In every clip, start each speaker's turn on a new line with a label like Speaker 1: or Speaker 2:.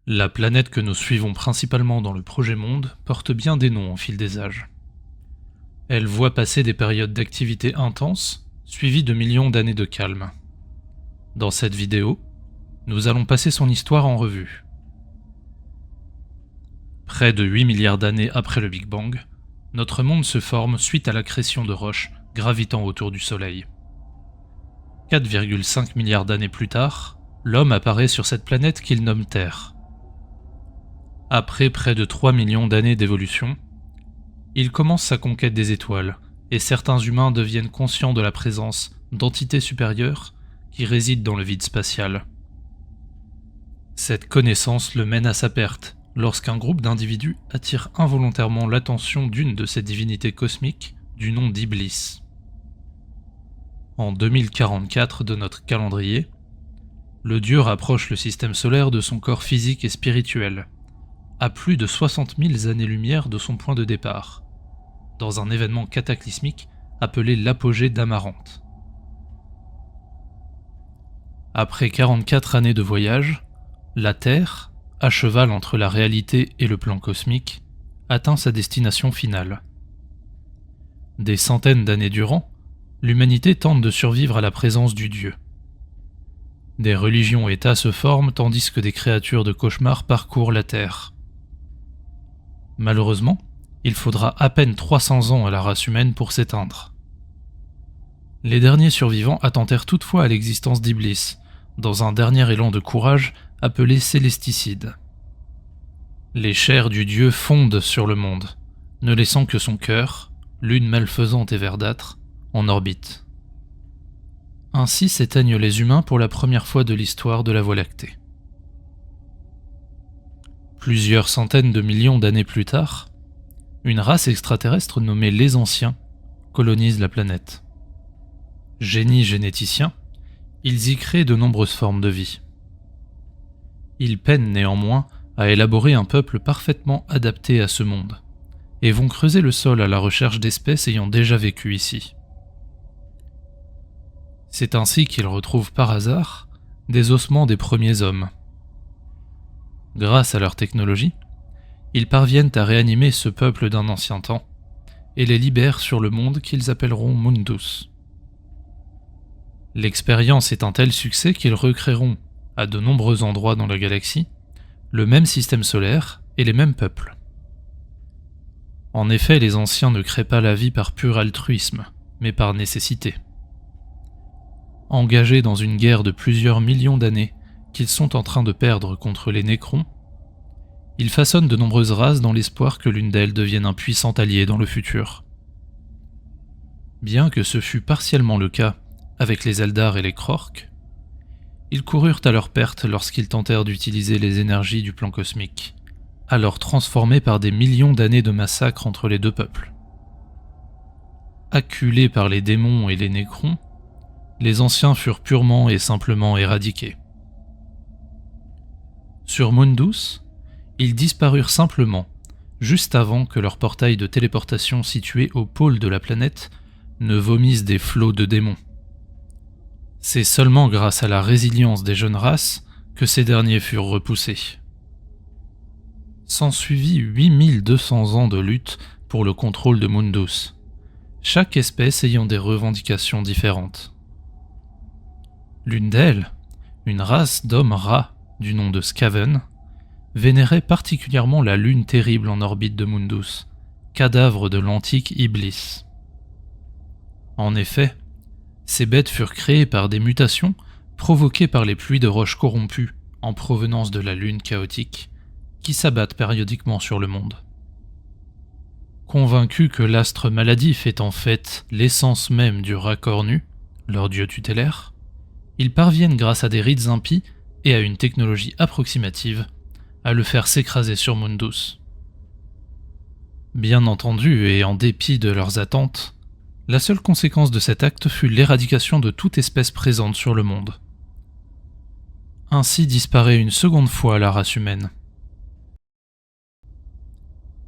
Speaker 1: La planète que nous suivons principalement dans le projet Monde porte bien des noms au fil des âges. Elle voit passer des périodes d'activité intense, suivies de millions d'années de calme. Dans cette vidéo, nous allons passer son histoire en revue. Près de 8 milliards d'années après le Big Bang, notre monde se forme suite à l'accrétion de roches gravitant autour du Soleil. 4,5 milliards d'années plus tard, l'homme apparaît sur cette planète qu'il nomme Terre. Après près de 3 millions d'années d'évolution, il commence sa conquête des étoiles, et certains humains deviennent conscients de la présence d'entités supérieures qui résident dans le vide spatial. Cette connaissance le mène à sa perte, lorsqu'un groupe d'individus attire involontairement l'attention d'une de ces divinités cosmiques du nom d'Iblis. En 2044 de notre calendrier, le dieu rapproche le système solaire de son corps physique et spirituel, à plus de 60 000 années-lumière de son point de départ, dans un événement cataclysmique appelé l'apogée d'Amarante. Après 44 années de voyage, la Terre, à cheval entre la réalité et le plan cosmique, atteint sa destination finale. Des centaines d'années durant, l'humanité tente de survivre à la présence du Dieu. Des religions-États se forment tandis que des créatures de cauchemar parcourent la Terre. Malheureusement, il faudra à peine 300 ans à la race humaine pour s'éteindre. Les derniers survivants attentèrent toutefois à l'existence d'Iblis, dans un dernier élan de courage appelé célesticide. Les chairs du dieu fondent sur le monde, ne laissant que son cœur, lune malfaisante et verdâtre, en orbite. Ainsi s'éteignent les humains pour la première fois de l'histoire de la Voie lactée. Plusieurs centaines de millions d'années plus tard, une race extraterrestre nommée les Anciens colonise la planète. Génies généticiens, ils y créent de nombreuses formes de vie. Ils peinent néanmoins à élaborer un peuple parfaitement adapté à ce monde, et vont creuser le sol à la recherche d'espèces ayant déjà vécu ici. C'est ainsi qu'ils retrouvent par hasard des ossements des premiers hommes. Grâce à leur technologie, ils parviennent à réanimer ce peuple d'un ancien temps et les libèrent sur le monde qu'ils appelleront Mundus. L'expérience est un tel succès qu'ils recréeront, à de nombreux endroits dans la galaxie, le même système solaire et les mêmes peuples. En effet, les anciens ne créent pas la vie par pur altruisme, mais par nécessité. Engagés dans une guerre de plusieurs millions d'années qu'ils sont en train de perdre contre les Nécrons, ils façonnent de nombreuses races dans l'espoir que l'une d'elles devienne un puissant allié dans le futur. Bien que ce fût partiellement le cas avec les Eldar et les Krork, ils coururent à leur perte lorsqu'ils tentèrent d'utiliser les énergies du plan cosmique, alors transformées par des millions d'années de massacres entre les deux peuples. Acculés par les démons et les Nécrons, les anciens furent purement et simplement éradiqués. Sur Mundus, ils disparurent simplement, juste avant que leur portail de téléportation situé au pôle de la planète ne vomisse des flots de démons. C'est seulement grâce à la résilience des jeunes races que ces derniers furent repoussés. S'ensuivit 8200 ans de lutte pour le contrôle de Mundus, chaque espèce ayant des revendications différentes. L'une d'elles, une race d'hommes rats du nom de Skaven, vénérait particulièrement la lune terrible en orbite de Mundus, cadavre de l'antique Iblis. En effet, ces bêtes furent créées par des mutations provoquées par les pluies de roches corrompues en provenance de la lune chaotique, qui s'abattent périodiquement sur le monde. Convaincus que l'astre maladif est en fait l'essence même du rat cornu, leur dieu tutélaire, ils parviennent grâce à des rites impies et à une technologie approximative à le faire s'écraser sur Mundus. Bien entendu, et en dépit de leurs attentes, la seule conséquence de cet acte fut l'éradication de toute espèce présente sur le monde. Ainsi disparaît une seconde fois la race humaine.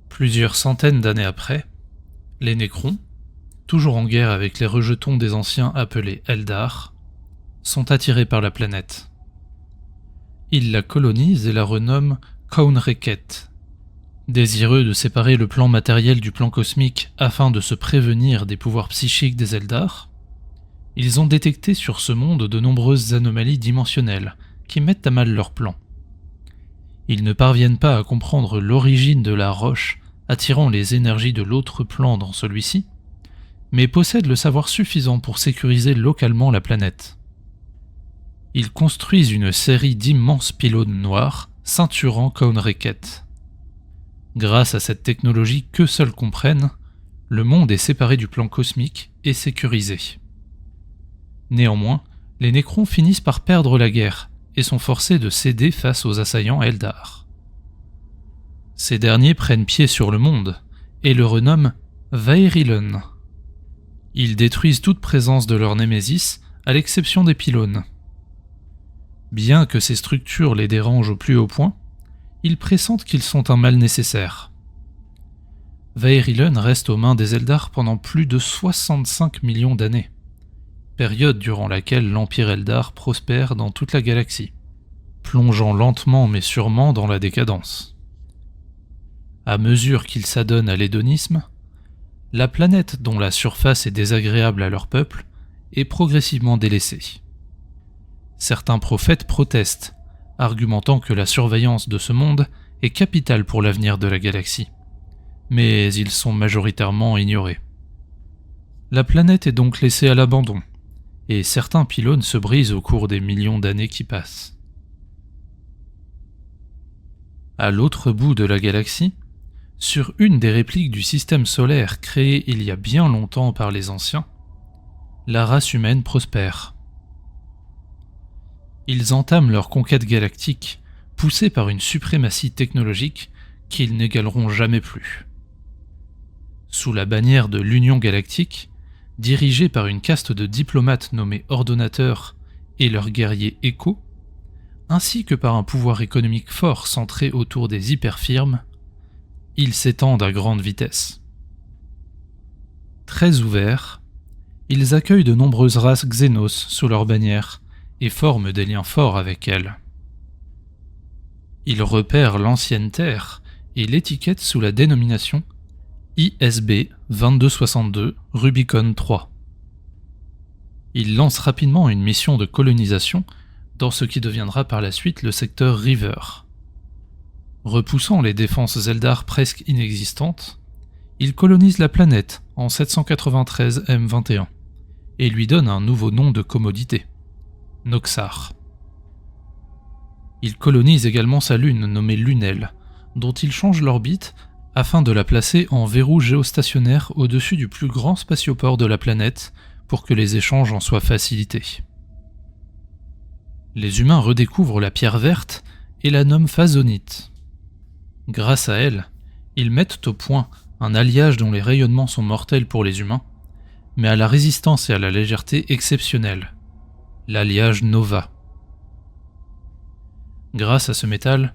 Speaker 1: Plusieurs centaines d'années après, les Nécrons, toujours en guerre avec les rejetons des anciens appelés Eldar, sont attirés par la planète. Ils la colonisent et la renomment Kaunreket. Désireux de séparer le plan matériel du plan cosmique afin de se prévenir des pouvoirs psychiques des Eldar, ils ont détecté sur ce monde de nombreuses anomalies dimensionnelles qui mettent à mal leur plan. Ils ne parviennent pas à comprendre l'origine de la roche attirant les énergies de l'autre plan dans celui-ci, mais possèdent le savoir suffisant pour sécuriser localement la planète. Ils construisent une série d'immenses pylônes noirs ceinturant Kaunreket. Grâce à cette technologie que seuls comprennent, le monde est séparé du plan cosmique et sécurisé. Néanmoins, les Nécrons finissent par perdre la guerre et sont forcés de céder face aux assaillants Eldar. Ces derniers prennent pied sur le monde et le renomment Vaerilen. Ils détruisent toute présence de leur némésis à l'exception des pylônes. Bien que ces structures les dérangent au plus haut point, ils pressentent qu'ils sont un mal nécessaire. Vaerilen reste aux mains des Eldar pendant plus de 65 millions d'années, période durant laquelle l'Empire Eldar prospère dans toute la galaxie, plongeant lentement mais sûrement dans la décadence. À mesure qu'ils s'adonnent à l'hédonisme, la planète dont la surface est désagréable à leur peuple est progressivement délaissée. Certains prophètes protestent, argumentant que la surveillance de ce monde est capitale pour l'avenir de la galaxie, mais ils sont majoritairement ignorés. La planète est donc laissée à l'abandon, et certains pylônes se brisent au cours des millions d'années qui passent. À l'autre bout de la galaxie, sur une des répliques du système solaire créé il y a bien longtemps par les anciens, la race humaine prospère. Ils entament leur conquête galactique, poussés par une suprématie technologique qu'ils n'égaleront jamais plus. Sous la bannière de l'Union galactique, dirigée par une caste de diplomates nommés ordonnateurs et leurs guerriers échos, ainsi que par un pouvoir économique fort centré autour des hyperfirmes, ils s'étendent à grande vitesse. Très ouverts, ils accueillent de nombreuses races Xénos sous leur bannière et forment des liens forts avec elles. Ils repèrent l'ancienne Terre et l'étiquettent sous la dénomination ISB 2262 Rubicon 3. Ils lancent rapidement une mission de colonisation dans ce qui deviendra par la suite le secteur River. Repoussant les défenses Eldar presque inexistantes, ils colonisent la planète en 793 M21 et lui donnent un nouveau nom de commodité, Noxar. Ils colonisent également sa lune nommée Lunel, dont ils changent l'orbite afin de la placer en verrou géostationnaire au-dessus du plus grand spatioport de la planète pour que les échanges en soient facilités. Les humains redécouvrent la pierre verte et la nomment phasonite. Grâce à elle, ils mettent au point un alliage dont les rayonnements sont mortels pour les humains, mais à la résistance et à la légèreté exceptionnelle, l'alliage Nova. Grâce à ce métal,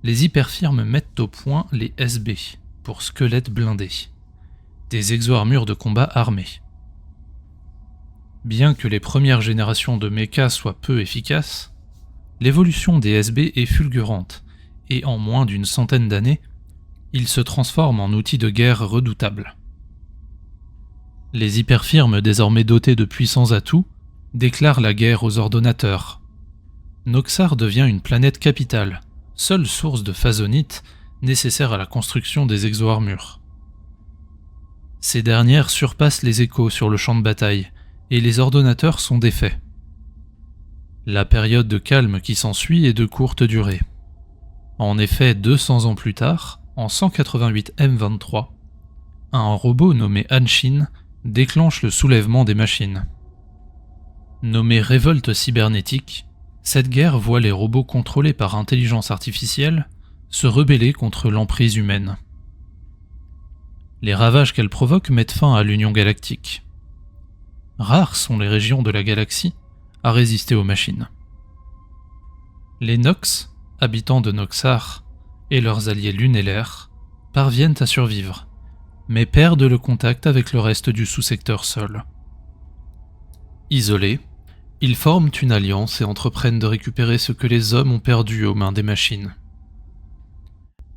Speaker 1: les hyperfirmes mettent au point les SB, pour squelettes blindés, des exo-armures de combat armées. Bien que les premières générations de mechas soient peu efficaces, l'évolution des SB est fulgurante, et en moins d'une centaine d'années, ils se transforment en outils de guerre redoutables. Les hyperfirmes désormais dotées de puissants atouts déclarent la guerre aux ordonnateurs. Noxar devient une planète capitale, seule source de phasonite nécessaire à la construction des exo-armures. Ces dernières surpassent les échos sur le champ de bataille, et les ordonnateurs sont défaits. La période de calme qui s'ensuit est de courte durée. En effet, 200 ans plus tard, en 188 M23, un robot nommé Anshin déclenche le soulèvement des machines. Nommée révolte cybernétique, cette guerre voit les robots contrôlés par intelligence artificielle se rebeller contre l'emprise humaine. Les ravages qu'elle provoque mettent fin à l'Union galactique. Rares sont les régions de la galaxie à résister aux machines. Les Nox, habitants de Noxar, et leurs alliés lunellaires, parviennent à survivre, mais perdent le contact avec le reste du sous-secteur sol. Isolés, Ils forment une alliance et entreprennent de récupérer ce que les hommes ont perdu aux mains des machines.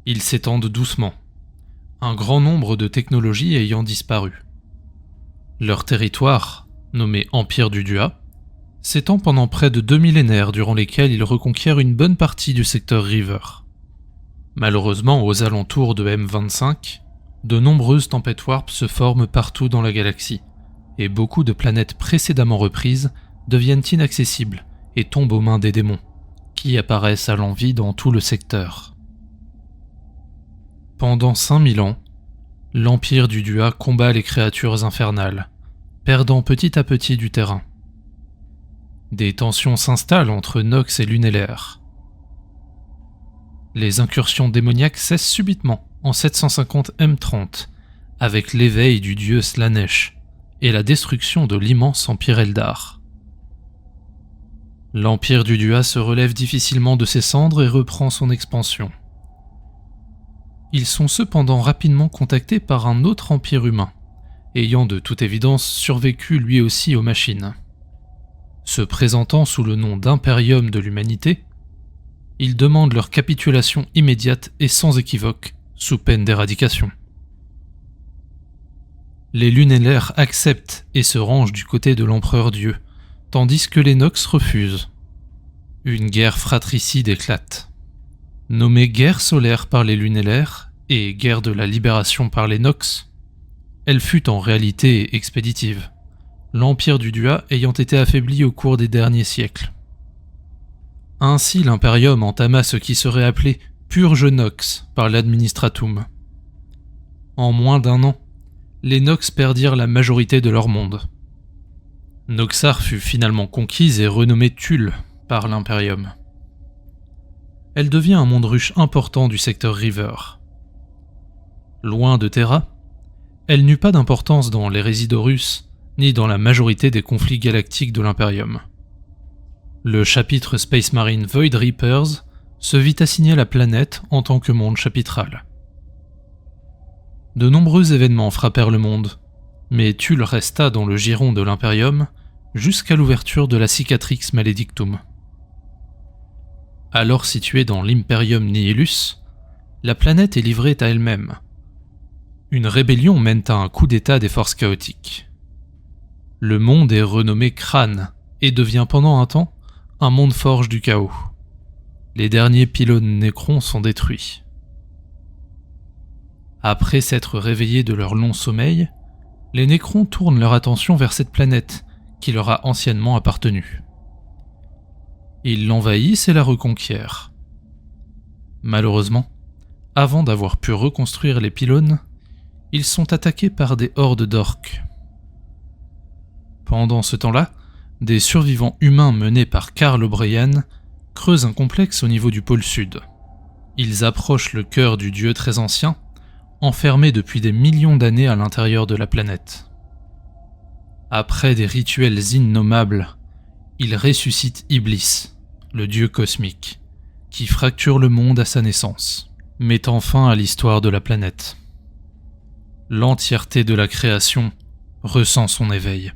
Speaker 1: Ils s'étendent doucement, un grand nombre de technologies ayant disparu. Leur territoire, nommé Empire du Dua, s'étend pendant près de 2 millénaires durant lesquels ils reconquièrent une bonne partie du secteur River. Malheureusement, aux alentours de M25, de nombreuses tempêtes warp se forment partout dans la galaxie, et beaucoup de planètes précédemment reprises deviennent inaccessibles et tombent aux mains des démons, qui apparaissent à l'envi dans tout le secteur. Pendant 5000 ans, l'Empire du Dua combat les créatures infernales, perdant petit à petit du terrain. Des tensions s'installent entre Nox et Lunellaire. Les incursions démoniaques cessent subitement en 750 M30, avec l'éveil du dieu Slanesh et la destruction de l'immense empire Eldar. L'Empire du Dua se relève difficilement de ses cendres et reprend son expansion. Ils sont cependant rapidement contactés par un autre empire humain, ayant de toute évidence survécu lui aussi aux machines. Se présentant sous le nom d'Imperium de l'Humanité, ils demandent leur capitulation immédiate et sans équivoque, sous peine d'éradication. Les Lunellaires acceptent et se rangent du côté de l'Empereur Dieu, tandis que les Nox refusent. Une guerre fratricide éclate. Nommée guerre solaire par les Lunellaires et guerre de la libération par les Nox, elle fut en réalité expéditive, l'Empire du Dua ayant été affaibli au cours des derniers siècles. Ainsi l'Imperium entama ce qui serait appelé Purge Nox par l'Administratum. En moins d'1 an, les Nox perdirent la majorité de leur monde. Noxar fut finalement conquise et renommée Thule par l'Imperium. Elle devient un monde ruche important du secteur River. Loin de Terra, elle n'eut pas d'importance dans les Résidorus, ni dans la majorité des conflits galactiques de l'Imperium. Le chapitre Space Marine Void Reapers se vit assigner la planète en tant que monde chapitral. De nombreux événements frappèrent le monde, mais Thule resta dans le giron de l'Imperium jusqu'à l'ouverture de la Cicatrix Maledictum. Alors située dans l'Imperium Nihilus, la planète est livrée à elle-même. Une rébellion mène à un coup d'état des forces chaotiques. Le monde est renommé Crâne et devient pendant un temps un monde forge du chaos. Les derniers pylônes Nécrons sont détruits. Après s'être réveillés de leur long sommeil, les Nécrons tournent leur attention vers cette planète qui leur a anciennement appartenu. Ils l'envahissent et la reconquièrent. Malheureusement, avant d'avoir pu reconstruire les pylônes, ils sont attaqués par des hordes d'orques. Pendant ce temps-là, des survivants humains menés par Karl O'Brien creusent un complexe au niveau du pôle sud. Ils approchent le cœur du dieu très ancien, enfermé depuis des millions d'années à l'intérieur de la planète. Après des rituels innommables, ils ressuscitent Iblis, le dieu cosmique, qui fracture le monde à sa naissance, mettant fin à l'histoire de la planète. L'entièreté de la création ressent son éveil.